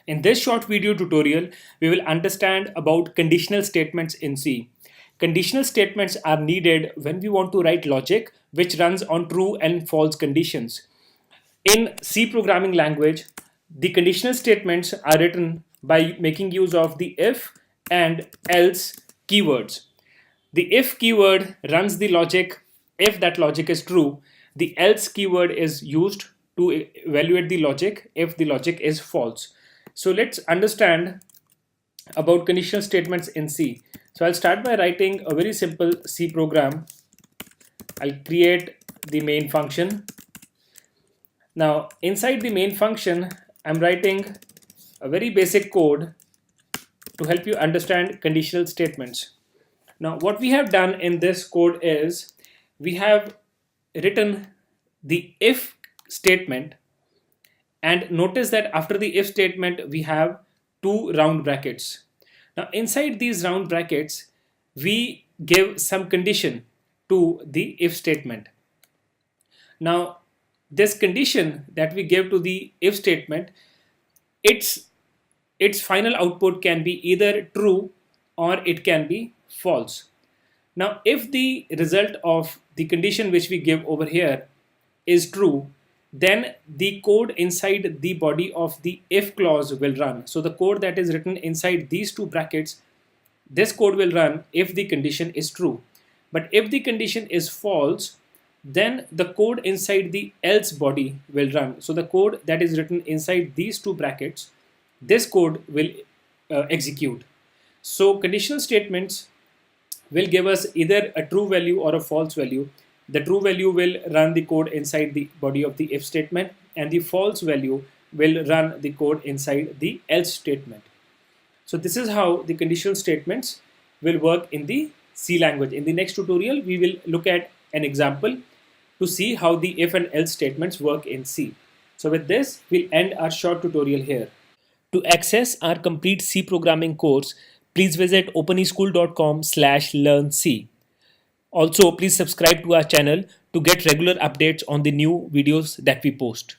In this short video tutorial, we will understand about conditional statements in C. Conditional statements are needed when we want to write logic which runs on true and false conditions. In C programming language, the conditional statements are written by making use of the if and else keywords. The if keyword runs the logic if that logic is true. The else keyword is used to evaluate the logic if the logic is false. So let's understand about conditional statements in C. So I'll start by writing a very simple C program. I'll create the main function. Now inside the main function, I'm writing a very basic code to help you understand conditional statements. Now what we have done in this code is we have written the if statement, and notice that after the if statement we have two round brackets. Now inside these round brackets we give some condition to the if statement. Now this condition that we give to the if statement, its final output can be either true or it can be false. Now if the result of the condition which we give over here is true, then the code inside the body of the if clause will run. So the code that is written inside these two brackets, this code will run if the condition is true. But if the condition is false, then the code inside the else body will run. So the code that is written inside these two brackets, this code will execute. So conditional statements will give us either a true value or a false value. The true value will run the code inside the body of the if statement, and the false value will run the code inside the else statement. So this is how the conditional statements will work in the C language. In the next tutorial, we will look at an example to see how the if and else statements work in C. So with this, we'll end our short tutorial here. To access our complete C programming course, please visit openeschool.com/learnc. Also, please subscribe to our channel to get regular updates on the new videos that we post.